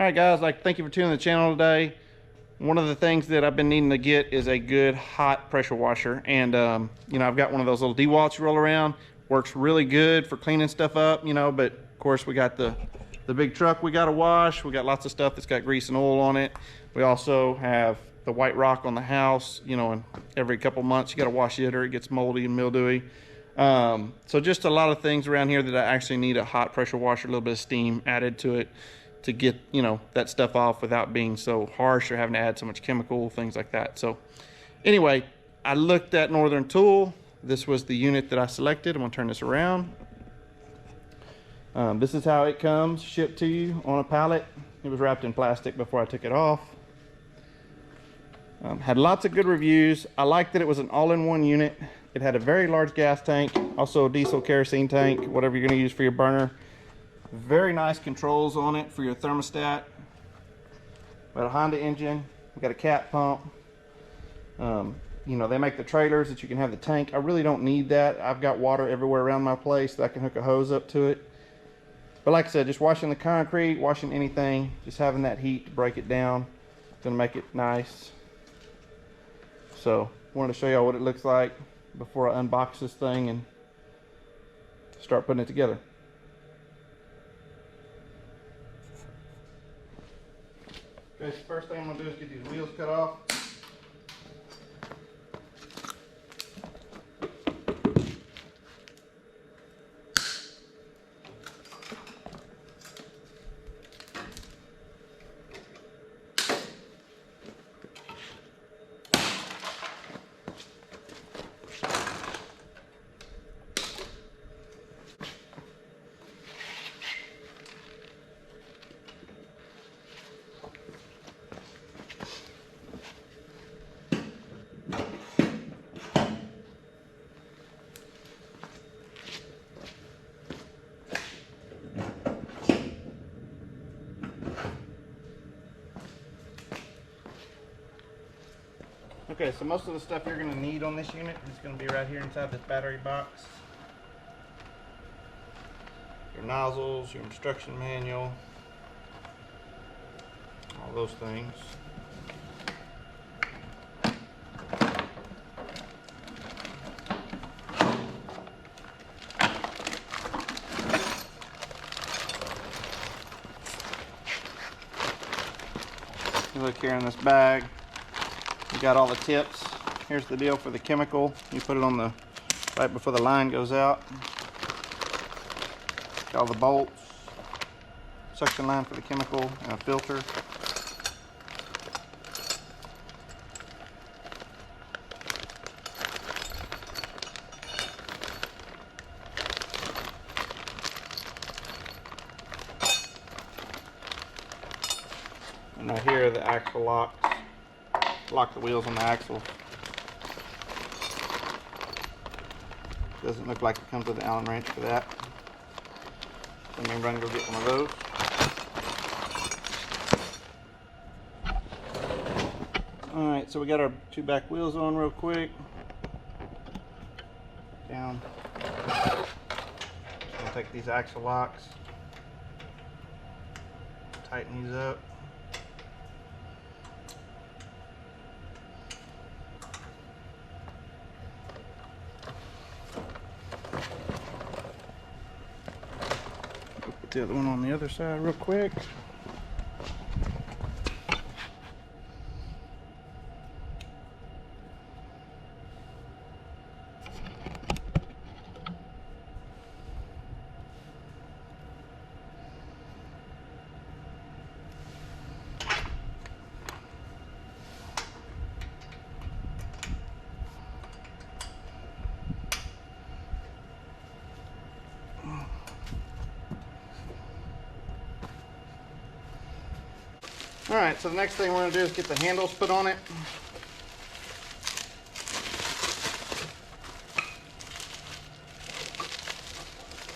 All right, guys, thank you for tuning in the channel today. One of the things that I've been needing to get is a good hot pressure washer. And, I've got one of those little DeWalts you roll around. Works really good for cleaning stuff up, but of course we got the big truck we got to wash. We got lots of stuff that's got grease and oil on it. We also have the white rock on the house, and every couple months you got to wash it or it gets moldy and mildewy. So just a lot of things around here that I actually need a hot pressure washer, a little bit of steam added to it to get, that stuff off without being so harsh or having to add so much chemical, things like that. So anyway, I looked at Northern Tool. This was the unit that I selected. I'm gonna turn this around. This is how it comes shipped to you on a pallet. It was wrapped in plastic before I took it off. Had lots of good reviews. I liked that it was an all-in-one unit. It had a very large gas tank, also a diesel kerosene tank, whatever you're gonna use for your burner. Very nice controls on it for your thermostat. Got a Honda engine. We got a cat pump. They make the trailers that you can have the tank. I really don't need that. I've got water everywhere around my place that I can hook a hose up to it. But like I said, just washing the concrete, washing anything, just having that heat to break it down, it's gonna make it nice. So, wanted to show y'all what it looks like before I unbox this thing and start putting it together. Okay, so first thing I'm gonna do is get these wheels cut off. Okay, so most of the stuff you're going to need on this unit is going to be right here inside this battery box. Your nozzles, your instruction manual, all those things. You look here in this bag. You got all the tips. Here's the deal for the chemical. You put it on the right before the line goes out. Got all the bolts, suction line for the chemical, and a filter. And right here are the axle locks. Lock the wheels on the axle. Doesn't look like it comes with an Allen wrench for that. Let me run and go get one of those. Alright, so we got our two back wheels on real quick. Down. I'll take these axle locks. Tighten these up. Put the other one on the other side real quick. Alright, so the next thing we're going to do is get the handles put on it.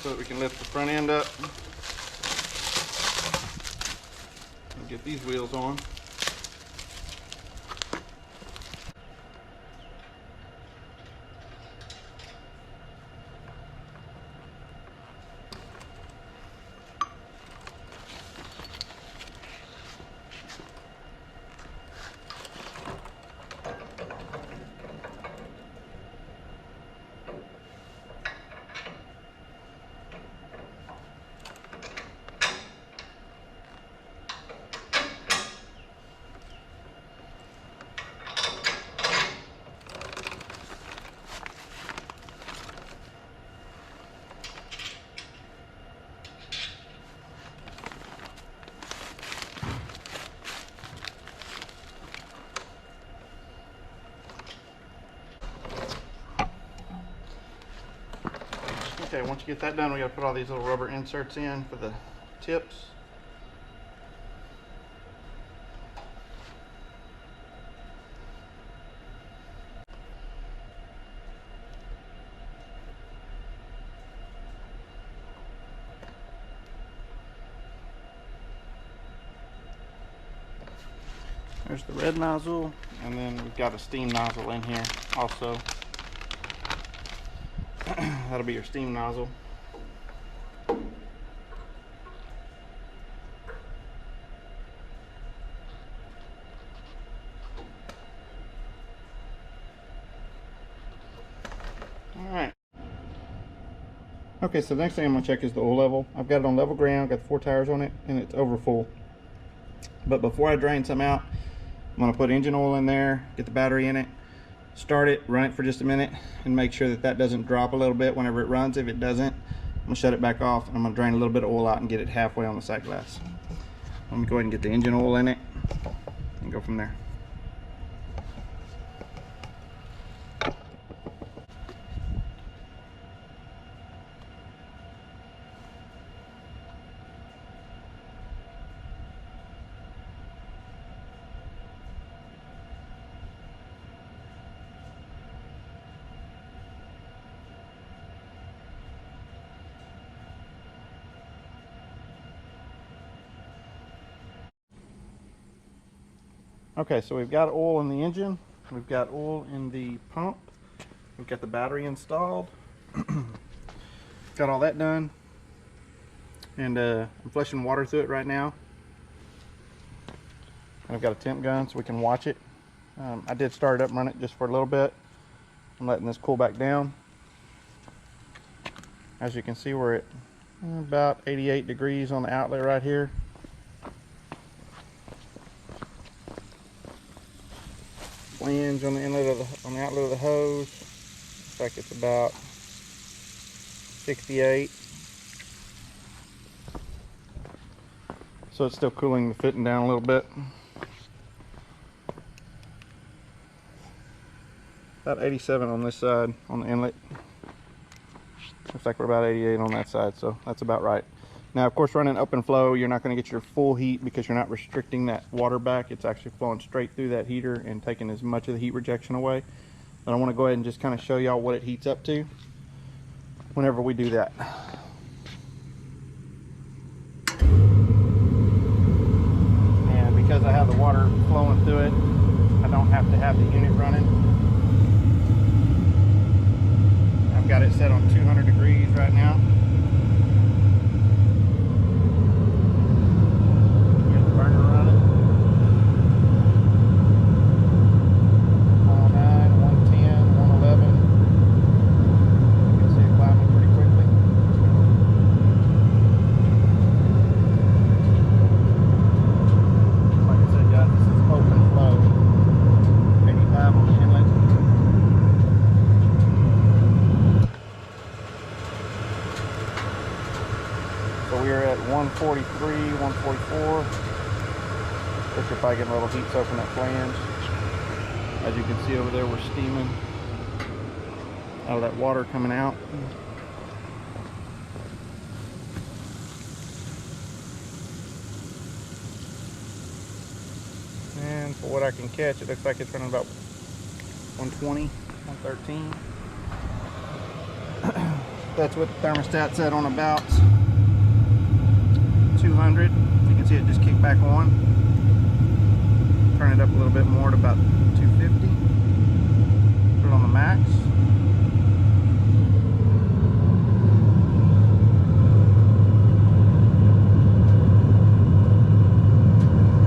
So that we can lift the front end up and get these wheels on. Okay, once you get that done, we got to put all these little rubber inserts in for the tips. There's the red nozzle, and then we've got a steam nozzle in here also. That'll be your steam nozzle. Alright. Okay, so the next thing I'm going to check is the oil level. I've got it on level ground, got the 4 tires on it, and it's over full. But before I drain some out, I'm going to put engine oil in there, get the battery in it, start it, run it for just a minute, and make sure that that doesn't drop a little bit whenever it runs. If it doesn't, I'm going to shut it back off, and I'm going to drain a little bit of oil out and get it halfway on the sight glass. Let me go ahead and get the engine oil in it and go from there. Okay, so we've got oil in the engine, we've got oil in the pump, we've got the battery installed, got all that done, and I'm flushing water through it right now. And I've got a temp gun so we can watch it. I did start it up and run it just for a little bit. I'm letting this cool back down. As you can see, we're at about 88 degrees on the outlet right here. Flange on the inlet of the outlet of the hose. Looks like it's about 68. So it's still cooling the fitting down a little bit. About 87 on this side on the inlet. Looks like we're about 88 on that side, so that's about right. Now, of course, running open flow, you're not going to get your full heat because you're not restricting that water back. It's actually flowing straight through that heater and taking as much of the heat rejection away. But I want to go ahead and just kind of show y'all what it heats up to whenever we do that. And because I have the water flowing through it, I don't have to have the unit running. I've got it set on 200 degrees right now. So we are at 143, 144. This should probably get a little heat soaking that flange. As you can see over there, we're steaming out of that water coming out. And for what I can catch, it looks like it's running about 120, 113. That's what the thermostat said on about 200. You can see it just kicked back on. Turn it up a little bit more to about 250. Put it on the max.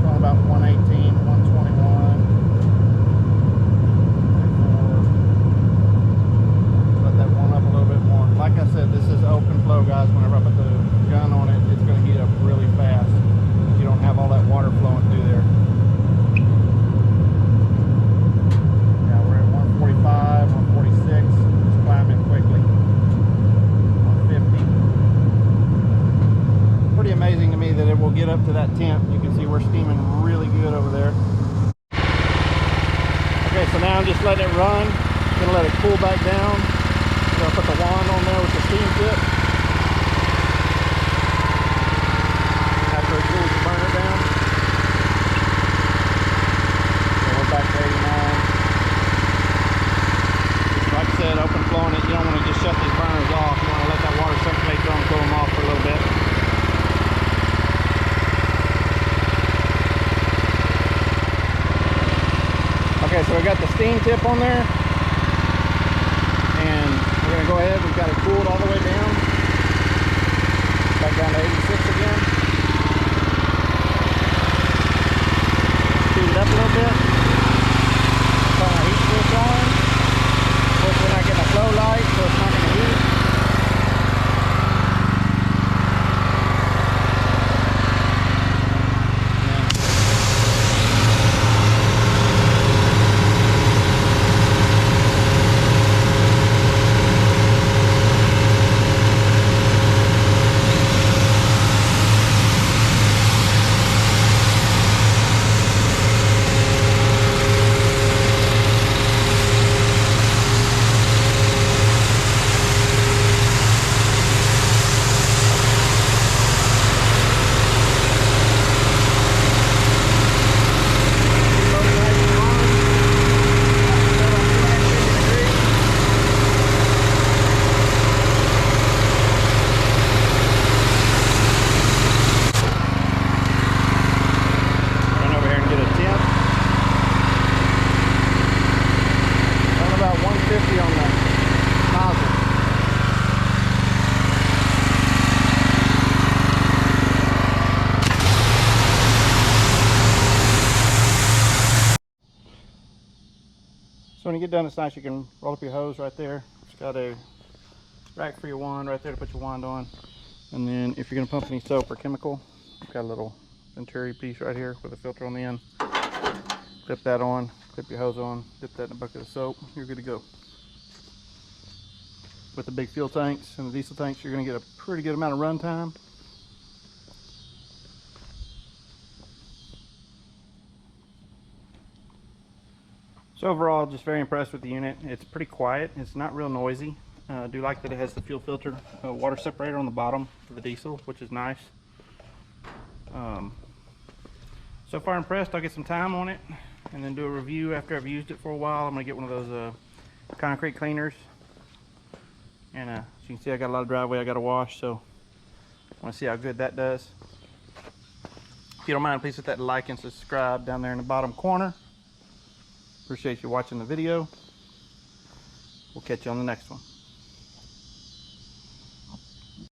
On about 118, 121. Let that warm up a little bit more. Like I said, this is open flow, guys. Whenever I put the gun on it, it's going to heat up really fast. You don't have all that water flowing through there. Yeah, we're at 145, 146. It's climbing quickly. 150. Pretty amazing to me that it will get up to that temp. You can see we're steaming really good over there. Okay, so now I'm just letting it run. I'm going to let it cool back down. Go gonna put the wand on there with the steam tip. After it cools the burner down. So we're back to 89. Like I said, open flowing it. You don't want to just shut these burners off. You want to let that water circulate through them, cool them off for a little bit. Okay, so we got the steam tip on there, and we're going to go ahead. We've got it cooled all the way down, back down to 86 again. Speed it up a little bit. Turn our heat switch on. Of course, we're not getting a flow light, so it's not going to heat. So when you get done, it's nice. You can roll up your hose right there. It's got a rack for your wand right there to put your wand on. And then if you're going to pump any soap or chemical, you've got a little Venturi piece right here with a filter on the end. Clip that on, clip your hose on, dip that in a bucket of soap, you're good to go. With the big fuel tanks and the diesel tanks, you're going to get a pretty good amount of run time. So overall, just very impressed with the unit. It's pretty quiet. It's not real noisy. I do like that it has the fuel filter water separator on the bottom for the diesel, which is nice. So far impressed. I'll get some time on it and then do a review after I've used it for a while. I'm going to get one of those concrete cleaners. And as you can see, I got a lot of driveway I got to wash, so I want to see how good that does. If you don't mind, please hit that like and subscribe down there in the bottom corner. Appreciate you watching the video. We'll catch you on the next one.